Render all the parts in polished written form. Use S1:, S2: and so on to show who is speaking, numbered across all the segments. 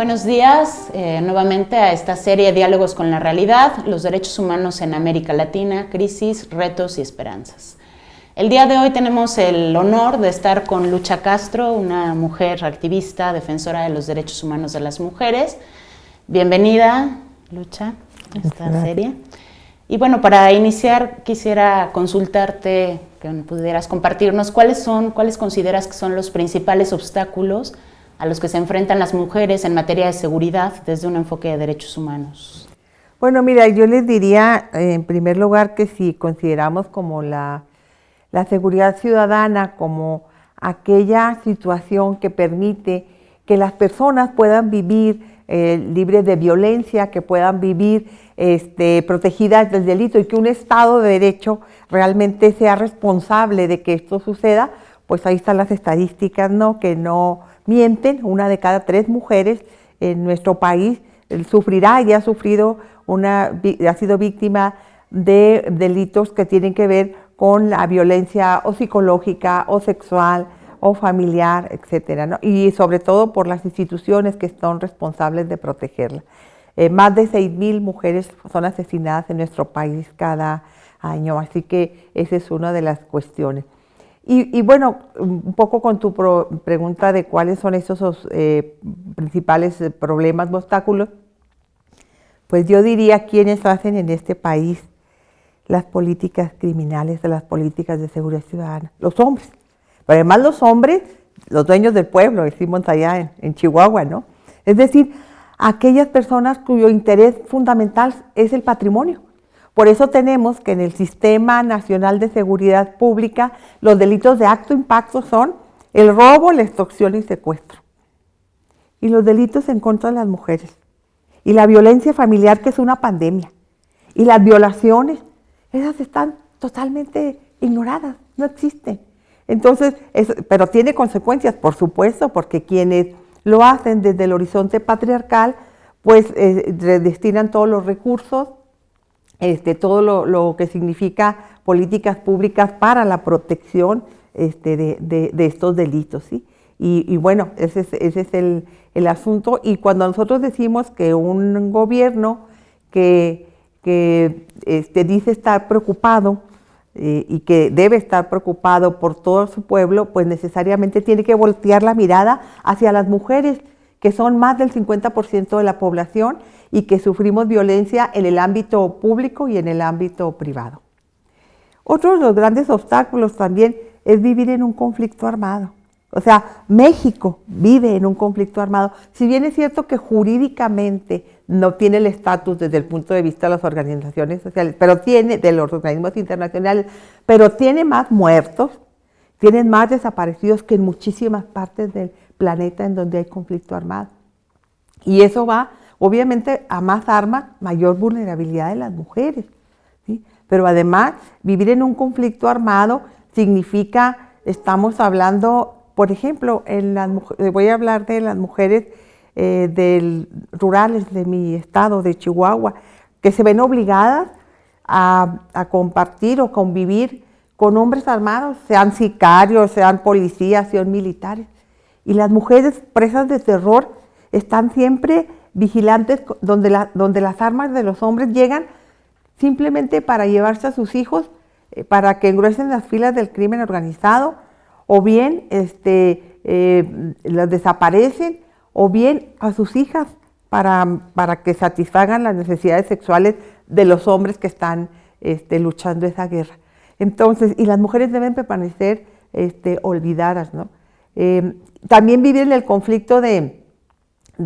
S1: Buenos días nuevamente a esta serie Diálogos con la Realidad, los derechos humanos en América Latina, crisis, retos y esperanzas. El día de hoy tenemos el honor de estar con Lucha Castro, una mujer activista, defensora de los derechos humanos de las mujeres. Bienvenida, Lucha, a esta serie. Y bueno, para iniciar quisiera consultarte, que pudieras compartirnos cuáles consideras que son los principales obstáculos a los que se enfrentan las mujeres en materia de seguridad desde un enfoque de derechos humanos.
S2: Bueno, mira, yo les diría en primer lugar que si consideramos como la seguridad ciudadana como aquella situación que permite que las personas puedan vivir libres de violencia, que puedan vivir protegidas del delito y que un Estado de Derecho realmente sea responsable de que esto suceda, pues ahí están las estadísticas, ¿no?, que no mienten. 1 de cada 3 mujeres en nuestro país sufrirá y ha sufrido ha sido víctima de delitos que tienen que ver con la violencia o psicológica o sexual o familiar, etcétera, ¿no? Y sobre todo por las instituciones que son responsables de protegerla. Más de 6,000 mujeres son asesinadas en nuestro país cada año, así que esa es una de las cuestiones. Y bueno, un poco con tu pregunta de cuáles son esos principales problemas o obstáculos, pues yo diría quiénes hacen en este país las políticas criminales, de las políticas de seguridad ciudadana, los hombres. Pero además los hombres, los dueños del pueblo, decimos allá en Chihuahua, ¿no? Es decir, aquellas personas cuyo interés fundamental es el patrimonio. Por eso tenemos que en el Sistema Nacional de Seguridad Pública los delitos de acto impacto son el robo, la extorsión y secuestro. Y los delitos en contra de las mujeres. Y la violencia familiar, que es una pandemia. Y las violaciones, esas están totalmente ignoradas, no existen. Entonces, pero tiene consecuencias, por supuesto, porque quienes lo hacen desde el horizonte patriarcal, pues destinan todos los recursos, todo lo que significa políticas públicas para la protección de estos delitos, ¿sí? Y bueno, ese es el asunto. Y cuando nosotros decimos que un gobierno que dice estar preocupado y que debe estar preocupado por todo su pueblo, pues necesariamente tiene que voltear la mirada hacia las mujeres, que son más del 50% de la población y que sufrimos violencia en el ámbito público y en el ámbito privado. Otro de los grandes obstáculos también es vivir en un conflicto armado. O sea, México vive en un conflicto armado. Si bien es cierto que jurídicamente no tiene el estatus desde el punto de vista de las organizaciones sociales, pero tiene, de los organismos internacionales, pero tiene más muertos, tiene más desaparecidos que en muchísimas partes del planeta en donde hay conflicto armado. Y eso va, obviamente, a más armas, mayor vulnerabilidad de las mujeres, ¿sí? Pero además, vivir en un conflicto armado significa, estamos hablando, por ejemplo, voy a hablar de las mujeres rurales de mi estado, de Chihuahua, que se ven obligadas a compartir o convivir con hombres armados, sean sicarios, sean policías, sean militares. Y las mujeres presas de terror están siempre vigilantes donde las armas de los hombres llegan simplemente para llevarse a sus hijos, para que engruesen las filas del crimen organizado, o bien las desaparecen, o bien a sus hijas para que satisfagan las necesidades sexuales de los hombres que están luchando esa guerra. Entonces, y las mujeres deben permanecer olvidadas, ¿no? También vivir en el conflicto de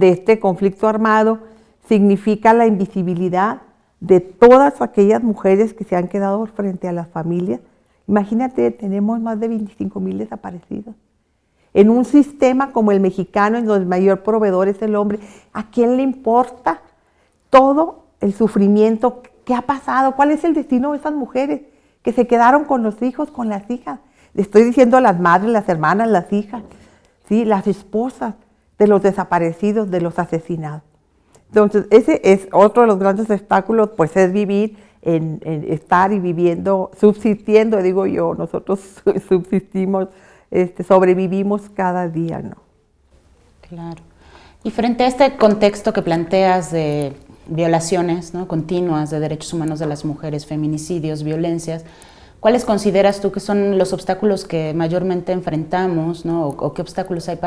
S2: este conflicto armado significa la invisibilidad de todas aquellas mujeres que se han quedado frente a las familias. Imagínate, tenemos más de 25,000 desaparecidos. En un sistema como el mexicano, en donde el mayor proveedor es el hombre, ¿a quién le importa todo el sufrimiento que ha pasado? ¿Cuál es el destino de esas mujeres que se quedaron con los hijos, con las hijas? Le estoy diciendo a las madres, las hermanas, las hijas, ¿sí?, las esposas de los desaparecidos, de los asesinados. Entonces, ese es otro de los grandes obstáculos, pues es vivir en estar y viviendo, subsistiendo, digo yo, nosotros subsistimos, sobrevivimos cada día, ¿no?
S1: Claro. Y frente a este contexto que planteas de violaciones, ¿no?, continuas de derechos humanos de las mujeres, feminicidios, violencias, ¿cuáles consideras tú que son los obstáculos que mayormente enfrentamos, ¿no?, o qué obstáculos hay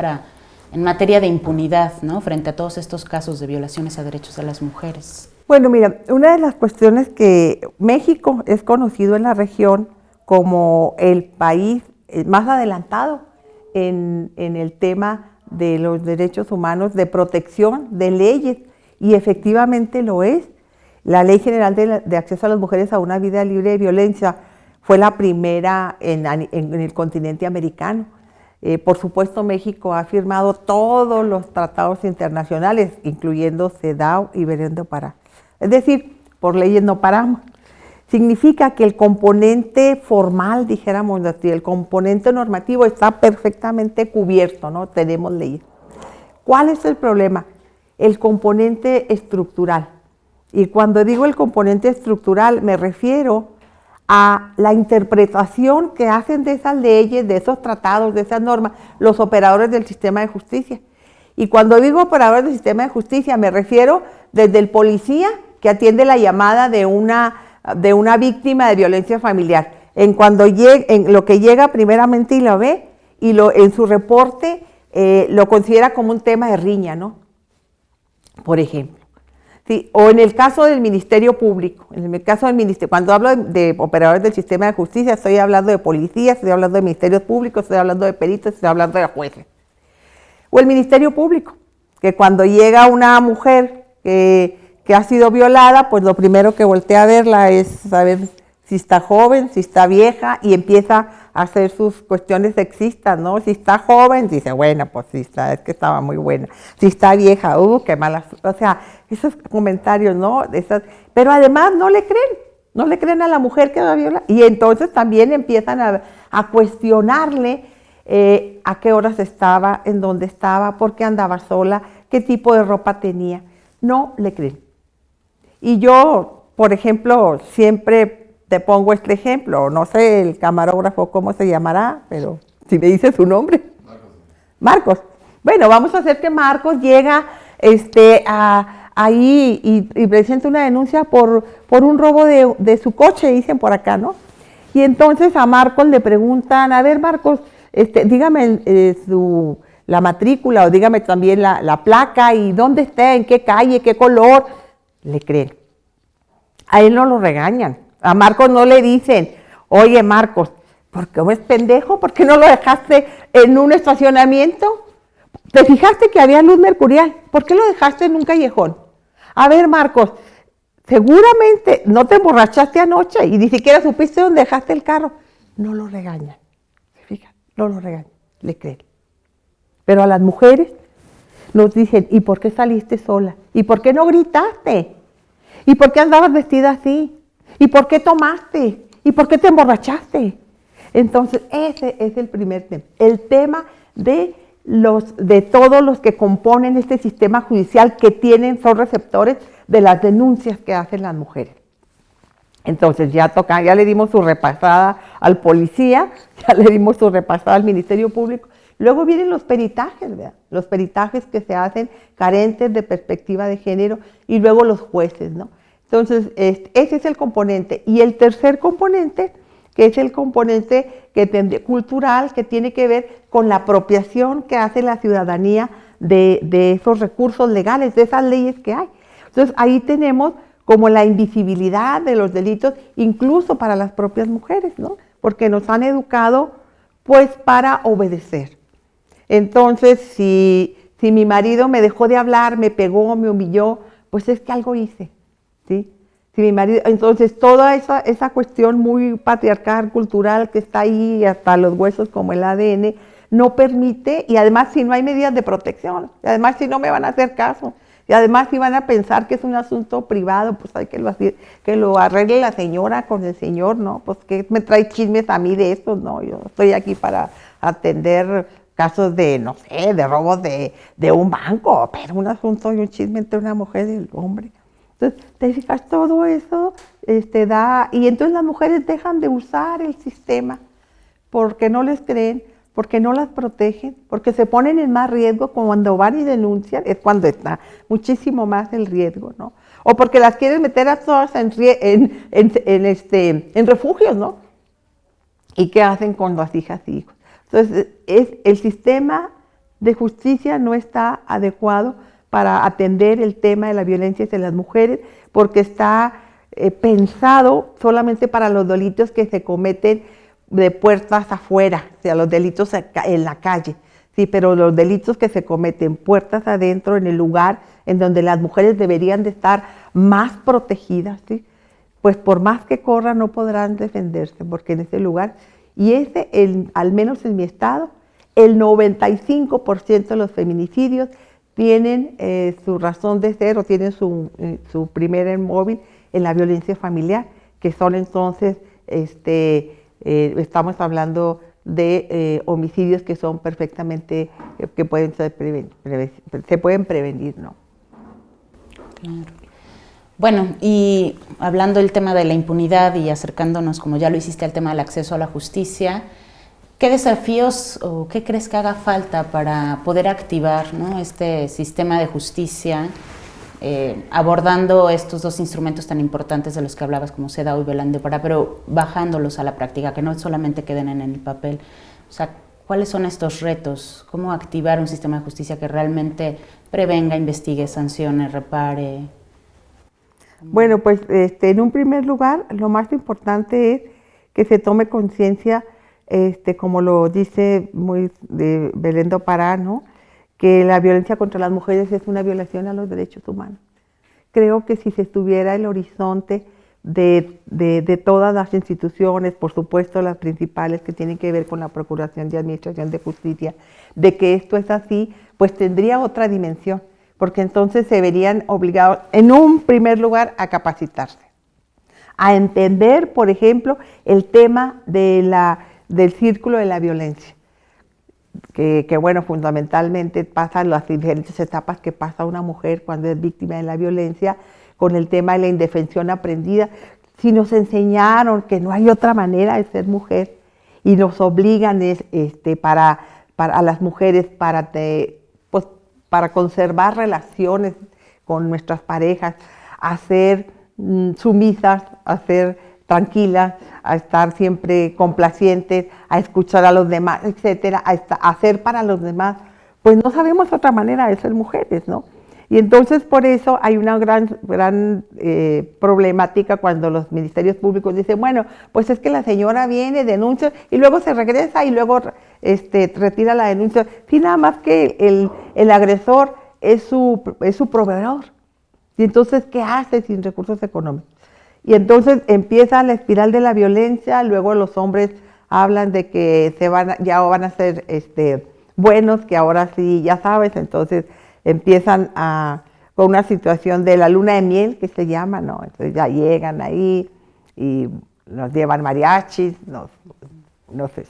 S1: en materia de impunidad, ¿no?, frente a todos estos casos de violaciones a derechos de las mujeres?
S2: Bueno, mira, una de las cuestiones que México es conocido en la región como el país más adelantado en el tema de los derechos humanos, de protección, de leyes, y efectivamente lo es. La Ley General de Acceso a las Mujeres a una Vida Libre de Violencia fue la primera en el continente americano. Por supuesto, México ha firmado todos los tratados internacionales, incluyendo CEDAW y Belén do Pará. Es decir, por leyes no paramos. Significa que el componente formal, dijéramos así, el componente normativo está perfectamente cubierto, ¿no? Tenemos leyes. ¿Cuál es el problema? El componente estructural. Y cuando digo el componente estructural, me refiero a la interpretación que hacen de esas leyes, de esos tratados, de esas normas, los operadores del sistema de justicia. Y cuando digo operadores del sistema de justicia, me refiero desde el policía que atiende la llamada de una víctima de violencia familiar, en lo que llega primeramente y lo ve, y en su reporte lo considera como un tema de riña, ¿no? Por ejemplo. Sí, o en el caso del Ministerio Público, cuando hablo de operadores del sistema de justicia, estoy hablando de policías, estoy hablando de ministerios públicos, estoy hablando de peritos, estoy hablando de jueces. O el Ministerio Público, que cuando llega una mujer que ha sido violada, pues lo primero que voltea a verla es saber si está joven, si está vieja, y empieza a hacer sus cuestiones sexistas, ¿no? Si está joven, dice, bueno, pues sí está, es que estaba muy buena. Si está vieja, qué mala. O sea, esos comentarios, ¿no? Pero además no le creen a la mujer que la viola. Y entonces también empiezan a cuestionarle a qué horas estaba, en dónde estaba, por qué andaba sola, qué tipo de ropa tenía. No le creen. Y yo, por ejemplo, siempre te pongo este ejemplo, no sé el camarógrafo cómo se llamará, pero si me dice su nombre. Marcos. Bueno, vamos a hacer que Marcos llega ahí y presenta una denuncia por un robo de su coche, dicen por acá, ¿no? Y entonces a Marcos le preguntan, a ver Marcos, dígame la matrícula o dígame también la placa y dónde está, en qué calle, qué color. Le creen. A él no lo regañan. A Marcos no le dicen, oye Marcos, ¿por qué es pendejo? ¿Por qué no lo dejaste en un estacionamiento? ¿Te fijaste que había luz mercurial? ¿Por qué lo dejaste en un callejón? A ver Marcos, seguramente no te emborrachaste anoche y ni siquiera supiste dónde dejaste el carro. No lo regañan. ¿Se fijan? No lo regañan. Le creen. Pero a las mujeres nos dicen, ¿y por qué saliste sola? ¿Y por qué no gritaste? ¿Y por qué andabas vestida así? ¿Y por qué tomaste? ¿Y por qué te emborrachaste? Entonces, ese es el primer tema. El tema de todos los que componen este sistema judicial que son receptores de las denuncias que hacen las mujeres. Entonces, ya le dimos su repasada al policía, ya le dimos su repasada al Ministerio Público. Luego vienen los peritajes, ¿verdad? Los peritajes que se hacen carentes de perspectiva de género, y luego los jueces, ¿no? Entonces, ese es el componente. Y el tercer componente, que es el componente cultural, que tiene que ver con la apropiación que hace la ciudadanía de esos recursos legales, de esas leyes que hay. Entonces, ahí tenemos como la invisibilidad de los delitos, incluso para las propias mujeres, ¿no? Porque nos han educado, pues, para obedecer. Entonces, si mi marido me dejó de hablar, me pegó, me humilló, pues es que algo hice, ¿sí? Si mi marido, entonces toda esa cuestión muy patriarcal, cultural, que está ahí hasta los huesos como el ADN, no permite, y además si no hay medidas de protección, y además si no me van a hacer caso, y además si van a pensar que es un asunto privado, pues hay que lo arregle la señora con el señor, ¿no? Pues que me trae chismes a mí de eso, ¿no? Yo estoy aquí para atender casos de, no sé, de robos de un banco, pero un asunto y un chisme entre una mujer y el hombre. Entonces, te fijas, todo eso y entonces las mujeres dejan de usar el sistema porque no les creen, porque no las protegen, porque se ponen en más riesgo cuando van y denuncian, es cuando está muchísimo más el riesgo, ¿no? O porque las quieren meter a todas en refugios, ¿no? ¿Y qué hacen con las hijas y hijos? Entonces, el sistema de justicia no está adecuado para atender el tema de la violencia hacia las mujeres, porque está pensado solamente para los delitos que se cometen de puertas afuera, o sea, los delitos en la calle, sí, pero los delitos que se cometen puertas adentro, en el lugar en donde las mujeres deberían de estar más protegidas, ¿sí? Pues por más que corran no podrán defenderse, porque en ese lugar, y al menos en mi estado, el 95% de los feminicidios tienen su razón de ser o tienen su primer móvil en la violencia familiar, que son entonces, estamos hablando de homicidios que son perfectamente, que pueden ser se pueden prevenir, ¿no?
S1: Claro. Bueno, y hablando del tema de la impunidad y acercándonos, como ya lo hiciste, al tema del acceso a la justicia, ¿qué desafíos o qué crees que haga falta para poder activar, ¿no?, este sistema de justicia, abordando estos dos instrumentos tan importantes de los que hablabas, como CEDAW y Belén de Pará, pero bajándolos a la práctica, que no solamente queden en el papel? O sea, ¿cuáles son estos retos? ¿Cómo activar un sistema de justicia que realmente prevenga, investigue, sancione, repare?
S2: Bueno, pues en un primer lugar, lo más importante es que se tome conciencia, como lo dice muy de Belén de Pará, ¿no?, que la violencia contra las mujeres es una violación a los derechos humanos. Creo que si se estuviera el horizonte de todas las instituciones, por supuesto las principales que tienen que ver con la Procuración de Administración de Justicia, de que esto es así, pues tendría otra dimensión, porque entonces se verían obligados, en un primer lugar, a capacitarse, a entender, por ejemplo, el tema del círculo de la violencia, que bueno, fundamentalmente pasan las diferentes etapas que pasa una mujer cuando es víctima de la violencia, con el tema de la indefensión aprendida. Si nos enseñaron que no hay otra manera de ser mujer y nos obligan a las mujeres para conservar relaciones con nuestras parejas, a ser sumisas, a ser tranquilas, a estar siempre complacientes, a escuchar a los demás, etcétera, a hacer para los demás, pues no sabemos otra manera de ser mujeres, ¿no? Y entonces por eso hay una gran problemática cuando los ministerios públicos dicen, bueno, pues es que la señora viene, denuncia y luego se regresa y luego retira la denuncia. Sí, nada más que el agresor es su proveedor. Y entonces, ¿qué hace sin recursos económicos? Y entonces empieza la espiral de la violencia, luego los hombres hablan de que ya van a ser buenos, que ahora sí, ya sabes, entonces empiezan con una situación de la luna de miel, que se llama, ¿no? Entonces ya llegan ahí y nos llevan mariachis, no sé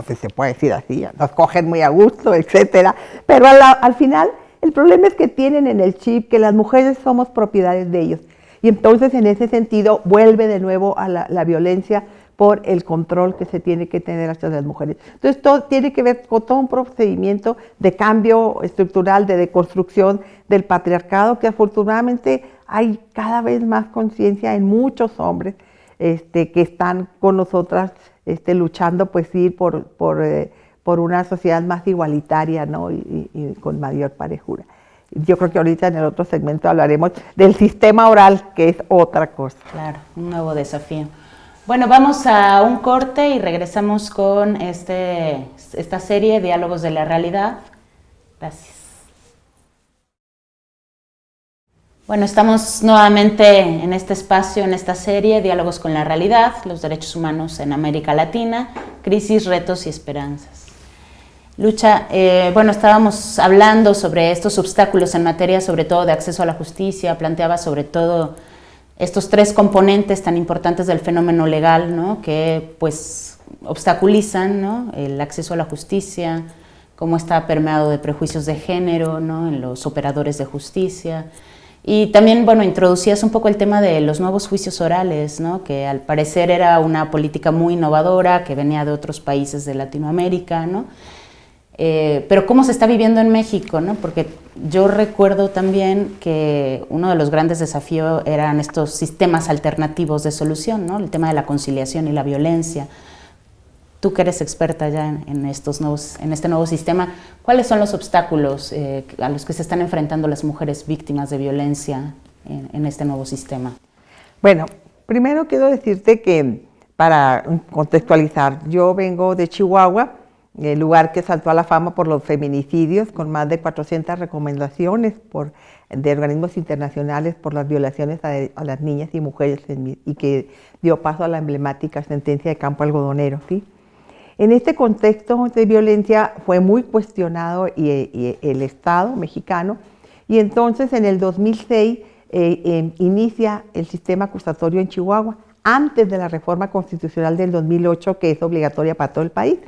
S2: si se puede decir así, nos cogen muy a gusto, etcétera, pero al final el problema es que tienen en el chip que las mujeres somos propiedades de ellos. Y entonces en ese sentido vuelve de nuevo a la violencia por el control que se tiene que tener hacia las mujeres. Entonces todo tiene que ver con todo un procedimiento de cambio estructural, de deconstrucción del patriarcado, que afortunadamente hay cada vez más conciencia en muchos hombres que están con nosotras luchando pues sí por una sociedad más igualitaria, ¿no? y con mayor parejura. Yo creo que ahorita en el otro segmento hablaremos del sistema oral, que es otra cosa.
S1: Claro, un nuevo desafío. Bueno, vamos a un corte y regresamos con esta serie, Diálogos de la Realidad. Gracias. Bueno, estamos nuevamente en este espacio, en esta serie, Diálogos con la Realidad, los derechos humanos en América Latina, crisis, retos y esperanzas. Lucha, bueno, estábamos hablando sobre estos obstáculos en materia, sobre todo de acceso a la justicia, planteaba sobre todo estos tres componentes tan importantes del fenómeno legal, ¿no?, que pues obstaculizan, ¿no?, el acceso a la justicia, cómo está permeado de prejuicios de género, ¿no?, en los operadores de justicia, Y también, bueno, introducías un poco el tema de los nuevos juicios orales, ¿no? Que al parecer era una política muy innovadora, que venía de otros países de Latinoamérica, ¿no? Pero ¿cómo se está viviendo en México, ¿no? Porque yo recuerdo también que uno de los grandes desafíos eran estos sistemas alternativos de solución, ¿no? El tema de la conciliación y la violencia. Tú que eres experta ya en este nuevo sistema, ¿cuáles son los obstáculos a los que se están enfrentando las mujeres víctimas de violencia en este nuevo sistema?
S2: Bueno, primero quiero decirte que, para contextualizar, yo vengo de Chihuahua, el lugar que saltó a la fama por los feminicidios, con más de 400 recomendaciones de organismos internacionales por las violaciones a las niñas y mujeres, y que dio paso a la emblemática sentencia de Campo Algodonero, ¿sí? En este contexto de violencia fue muy cuestionado y el Estado mexicano, y entonces en el 2006 inicia el sistema acusatorio en Chihuahua, antes de la reforma constitucional del 2008, que es obligatoria para todo el país.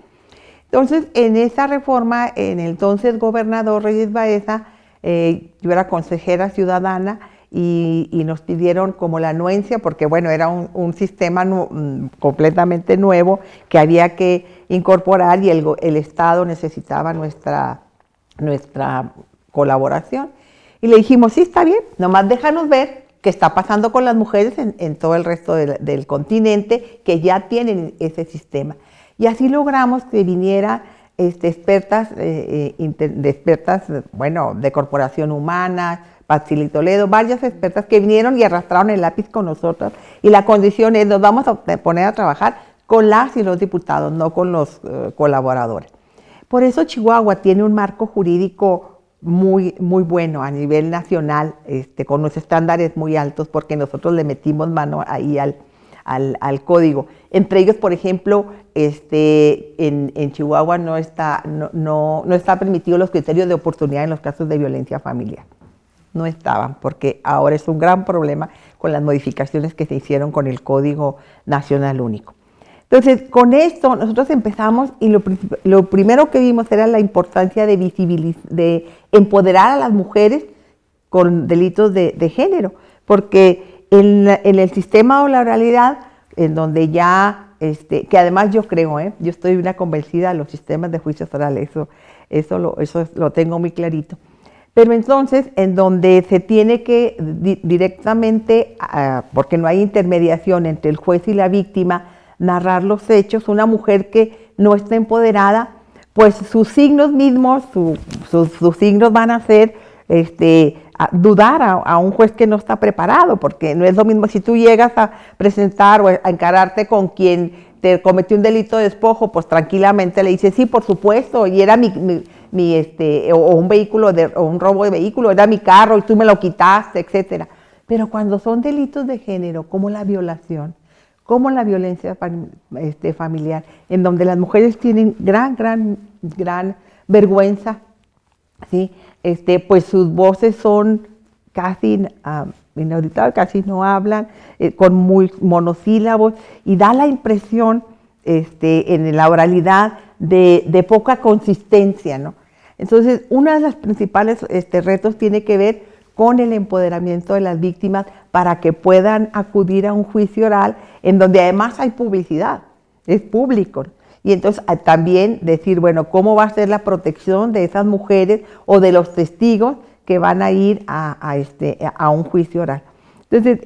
S2: Entonces, en esa reforma, en el entonces gobernador Reyes Baeza, yo era consejera ciudadana, y nos pidieron como la anuencia, porque bueno, era un sistema completamente nuevo que había que incorporar, y el Estado necesitaba nuestra colaboración. Y le dijimos, sí, está bien, nomás déjanos ver qué está pasando con las mujeres en todo el resto del continente, que ya tienen ese sistema. Y así logramos que viniera expertas, bueno, de Corporación Humana, Pazil Toledo, varias expertas que vinieron y arrastraron el lápiz con nosotros. Y la condición es, nos vamos a poner a trabajar con las y los diputados, no con los colaboradores. Por eso Chihuahua tiene un marco jurídico muy bueno a nivel nacional, con unos estándares muy altos, porque nosotros le metimos mano ahí al código. Entre ellos, por ejemplo, en Chihuahua no está permitido los criterios de oportunidad en los casos de violencia familiar. No estaban, porque ahora es un gran problema con las modificaciones que se hicieron con el Código Nacional Único. Entonces, con esto nosotros empezamos, y lo primero que vimos era la importancia de empoderar a las mujeres con delitos de género, porque en el sistema de la oralidad, en donde ya, que además yo creo, yo estoy una convencida de los sistemas de juicios orales, eso lo tengo muy clarito. Pero entonces, en donde se tiene que directamente, porque no hay intermediación entre el juez y la víctima, narrar los hechos, una mujer que no está empoderada, pues sus signos mismos, sus signos van a hacer dudar a un juez que no está preparado, porque no es lo mismo si tú llegas a presentar o a encararte con quien te cometió un delito de despojo, pues tranquilamente le dices, sí, por supuesto, y era o un vehículo, o un robo de vehículo, era mi carro y tú me lo quitaste, etcétera. Pero cuando son delitos de género, como la violación, como la violencia familiar, en donde las mujeres tienen gran vergüenza, ¿sí? Pues sus voces son casi inauditables, casi no hablan, con muy monosílabos, y da la impresión en la oralidad de poca consistencia, ¿no? Entonces, uno de los principales retos tiene que ver con el empoderamiento de las víctimas para que puedan acudir a un juicio oral en donde además hay publicidad, es público. Y entonces también decir, bueno, ¿cómo va a ser la protección de esas mujeres o de los testigos que van a ir a un juicio oral? Entonces,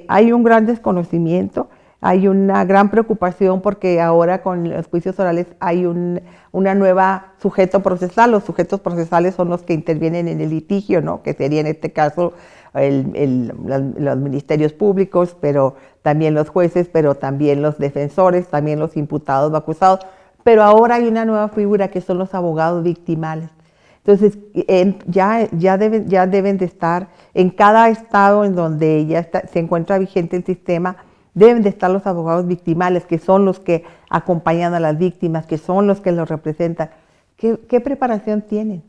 S2: hay un gran desconocimiento, hay una gran preocupación, porque ahora con los juicios orales hay una nueva sujeto procesal. Los sujetos procesales son los que intervienen en el litigio, ¿no? Que sería en este caso los ministerios públicos, pero también los jueces, pero también los defensores, también los imputados o acusados. Pero ahora hay una nueva figura que son los abogados victimales. Entonces, ya deben de estar en cada estado en donde ya se encuentra vigente el sistema. Deben de estar los abogados victimales, que son los que acompañan a las víctimas, que son los que los representan. ¿Qué preparación tienen?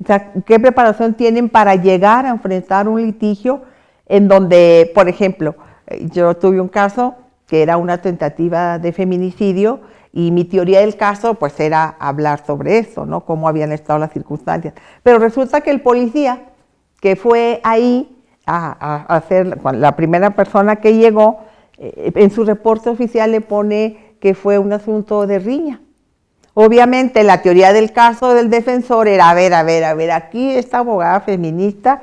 S2: O sea, ¿qué preparación tienen para llegar a enfrentar un litigio en donde, por ejemplo, yo tuve un caso que era una tentativa de feminicidio, y mi teoría del caso pues era hablar sobre eso, ¿no? Cómo habían estado las circunstancias. Pero resulta que el policía que fue ahí a hacer, la primera persona que llegó, en su reporte oficial le pone que fue un asunto de riña. Obviamente la teoría del caso del defensor era, a ver, aquí esta abogada feminista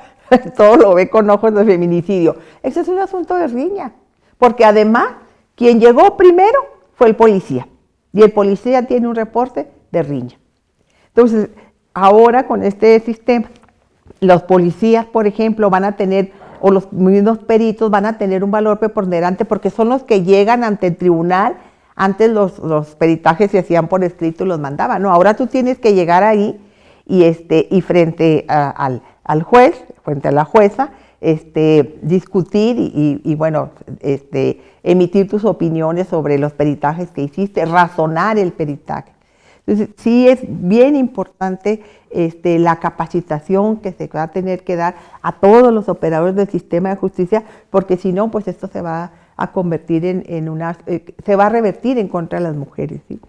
S2: todo lo ve con ojos de feminicidio. Ese es un asunto de riña, porque además quien llegó primero fue el policía, y el policía tiene un reporte de riña. Entonces, ahora con este sistema, los policías, por ejemplo, van a tener, o los mismos peritos van a tener un valor preponderante porque son los que llegan ante el tribunal. Antes los peritajes se hacían por escrito y los mandaban, ¿no? Ahora tú tienes que llegar ahí y frente al juez, frente a la jueza, discutir y bueno, emitir tus opiniones sobre los peritajes que hiciste, razonar el peritaje. Entonces, sí es bien importante la capacitación que se va a tener que dar a todos los operadores del sistema de justicia, porque si no, pues esto se va a convertir se va a revertir en contra de las mujeres, ¿sí?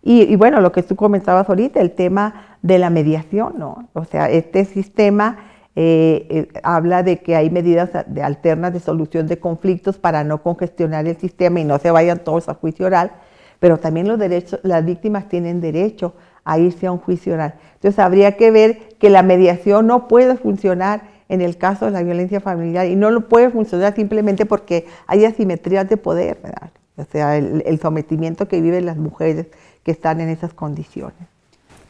S2: Y bueno, lo que tú comentabas ahorita, el tema de la mediación, ¿no? O sea, este sistema habla de que hay medidas alternas de solución de conflictos para no congestionar el sistema y no se vayan todos a juicio oral, pero también las víctimas tienen derecho a irse a un juicio oral. Entonces habría que ver que la mediación no puede funcionar en el caso de la violencia familiar, y no lo puede funcionar simplemente porque hay asimetrías de poder, ¿verdad? O sea, el sometimiento que viven las mujeres que están en esas condiciones.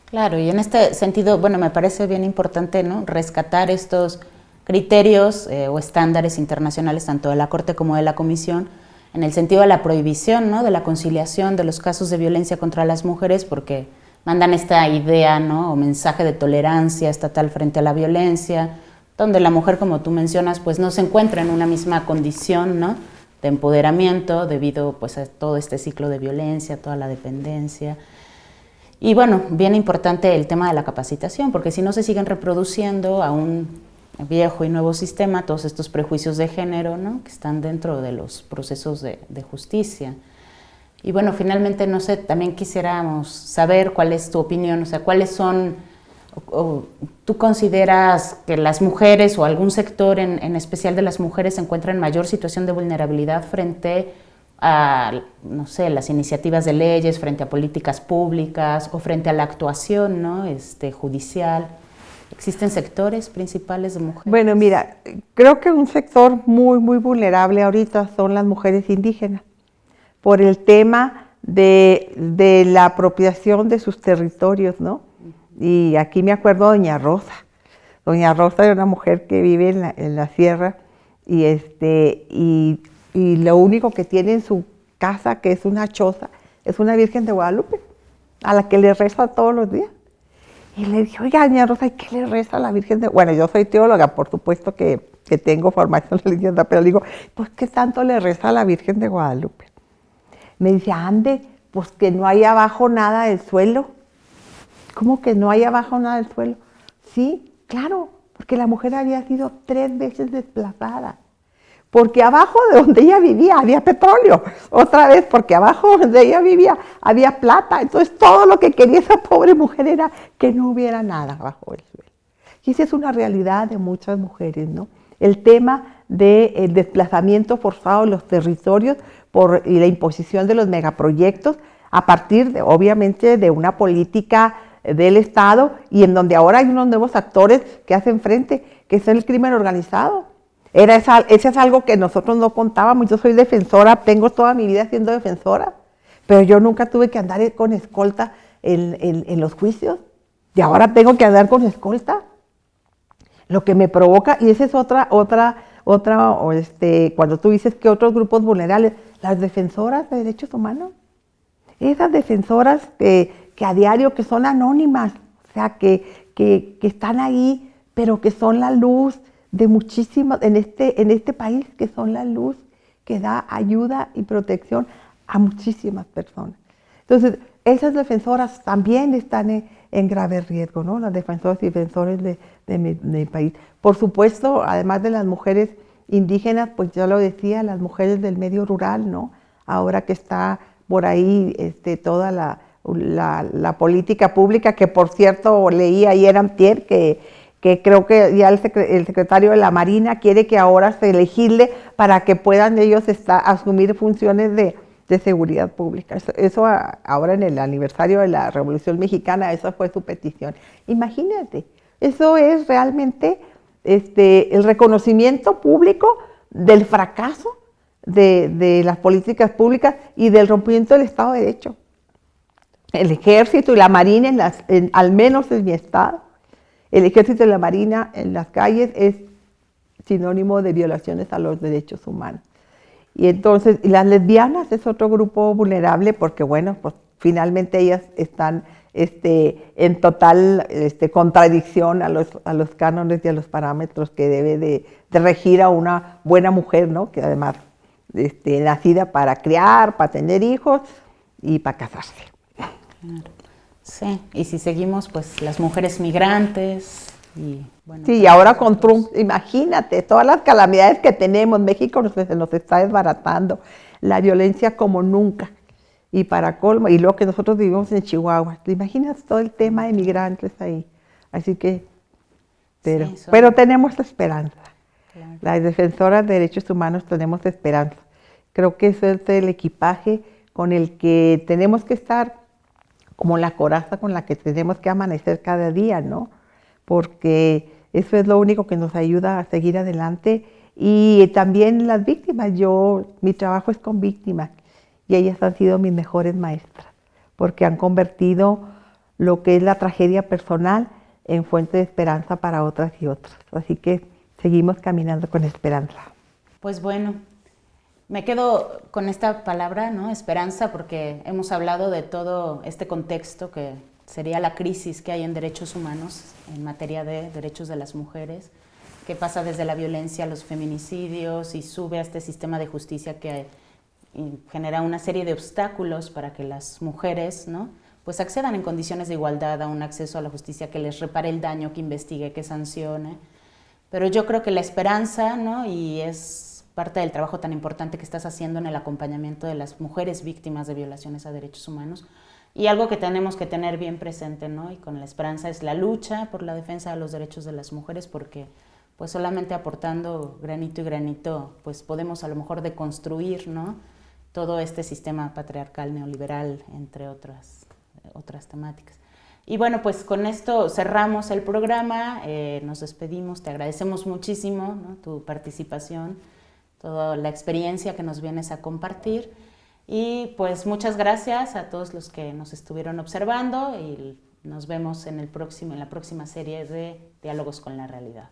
S1: Claro, y en este sentido, bueno, me parece bien importante, ¿no?, rescatar estos criterios o estándares internacionales, tanto de la Corte como de la Comisión, en el sentido de la prohibición, ¿no?, de la conciliación de los casos de violencia contra las mujeres, porque mandan esta idea, ¿no?, o mensaje de tolerancia estatal frente a la violencia, donde la mujer, como tú mencionas, pues no se encuentra en una misma condición, ¿no?, de empoderamiento debido pues a todo este ciclo de violencia, toda la dependencia. Y bueno, bien importante el tema de la capacitación, porque si no se siguen reproduciendo a un viejo y nuevo sistema todos estos prejuicios de género, ¿no?, que están dentro de los procesos de justicia. Y bueno, finalmente, no sé, también quisiéramos saber cuál es tu opinión, o sea, cuáles son, o tú consideras que las mujeres o algún sector en especial de las mujeres se encuentra en mayor situación de vulnerabilidad frente a, no sé, las iniciativas de leyes, frente a políticas públicas o frente a la actuación, ¿no?, judicial. ¿Existen sectores principales de mujeres?
S2: Bueno, mira, creo que un sector muy, muy vulnerable ahorita son las mujeres indígenas, por el tema de la apropiación de sus territorios, ¿no? Y aquí me acuerdo de Doña Rosa. Doña Rosa era una mujer que vive en la sierra y lo único que tiene en su casa, que es una choza, es una Virgen de Guadalupe, a la que le reza todos los días. Y le dije, oiga, Doña Rosa, ¿y qué le reza a la Virgen de Guadalupe? Bueno, yo soy teóloga, por supuesto que tengo formación religiosa, pero le digo, pues, ¿qué tanto le reza a la Virgen de Guadalupe? Me dice, ande, pues que no hay abajo nada del suelo. ¿Cómo que no hay abajo nada del suelo? Sí, claro, porque la mujer había sido 3 veces desplazada. Porque abajo de donde ella vivía había petróleo. Otra vez, porque abajo donde ella vivía había plata. Entonces todo lo que quería esa pobre mujer era que no hubiera nada abajo del suelo. Y esa es una realidad de muchas mujeres, ¿no? El tema del desplazamiento forzado de los territorios y la imposición de los megaproyectos a partir, obviamente, de una política del Estado, y en donde ahora hay unos nuevos actores que hacen frente, que es el crimen organizado. Ese es algo que nosotros no contábamos. Yo soy defensora, tengo toda mi vida siendo defensora, pero yo nunca tuve que andar con escolta en los juicios, y ahora tengo que andar con escolta. Lo que me provoca, y esa es otra, cuando tú dices que otros grupos vulnerables, las defensoras de derechos humanos, esas defensoras que a diario, que son anónimas, o sea, que están ahí, pero que son la luz de muchísimas, en este país, que son la luz que da ayuda y protección a muchísimas personas. Entonces, esas defensoras también están en grave riesgo, ¿no? Las defensoras y defensores de mi país. Por supuesto, además de las mujeres indígenas, pues ya lo decía, las mujeres del medio rural, ¿no? Ahora que está por ahí toda la política pública, que por cierto leí ayer antier que que creo que ya el secretario de la Marina quiere que ahora se legisle para que puedan ellos asumir funciones de seguridad pública. Eso ahora en el aniversario de la Revolución Mexicana, esa fue su petición. Imagínate, eso es realmente el reconocimiento público del fracaso de las políticas públicas y del rompimiento del Estado de Derecho. El Ejército y la Marina, al menos en mi estado, el Ejército y la Marina en las calles es sinónimo de violaciones a los derechos humanos. Y entonces, y las lesbianas es otro grupo vulnerable porque, bueno, pues finalmente ellas están en total contradicción a los cánones y a los parámetros que debe de regir a una buena mujer, ¿no? Que además nacida para criar, para tener hijos y para casarse.
S1: Sí, y si seguimos, pues las mujeres migrantes y bueno.
S2: Sí, y ahora con Trump, imagínate, todas las calamidades que tenemos, México se nos está desbaratando, la violencia como nunca, y para colmo, y luego que nosotros vivimos en Chihuahua, ¿te imaginas todo el tema de migrantes ahí? Así que, pero tenemos esperanza. Claro. Las defensoras de derechos humanos tenemos esperanza. Creo que ese es el equipaje con el que tenemos que estar, como la coraza con la que tenemos que amanecer cada día, ¿no? Porque eso es lo único que nos ayuda a seguir adelante. Y también las víctimas, mi trabajo es con víctimas y ellas han sido mis mejores maestras, porque han convertido lo que es la tragedia personal en fuente de esperanza para otras y otras. Así que seguimos caminando con esperanza.
S1: Pues bueno, me quedo con esta palabra, ¿no? Esperanza, porque hemos hablado de todo este contexto que sería la crisis que hay en derechos humanos en materia de derechos de las mujeres, que pasa desde la violencia a los feminicidios y sube a este sistema de justicia que genera una serie de obstáculos para que las mujeres, ¿no? Pues accedan en condiciones de igualdad a un acceso a la justicia que les repare el daño, que investigue, que sancione. Pero yo creo que la esperanza, ¿no? Y es parte del trabajo tan importante que estás haciendo en el acompañamiento de las mujeres víctimas de violaciones a derechos humanos. Y algo que tenemos que tener bien presente, ¿no? Y con la esperanza es la lucha por la defensa de los derechos de las mujeres, porque pues solamente aportando granito y granito, pues podemos a lo mejor deconstruir, ¿no? Todo este sistema patriarcal neoliberal, entre otras temáticas. Y bueno, pues con esto cerramos el programa, nos despedimos, te agradecemos muchísimo, ¿no? Tu participación, toda la experiencia que nos vienes a compartir. Y pues muchas gracias a todos los que nos estuvieron observando y nos vemos en la próxima serie de Diálogos con la Realidad.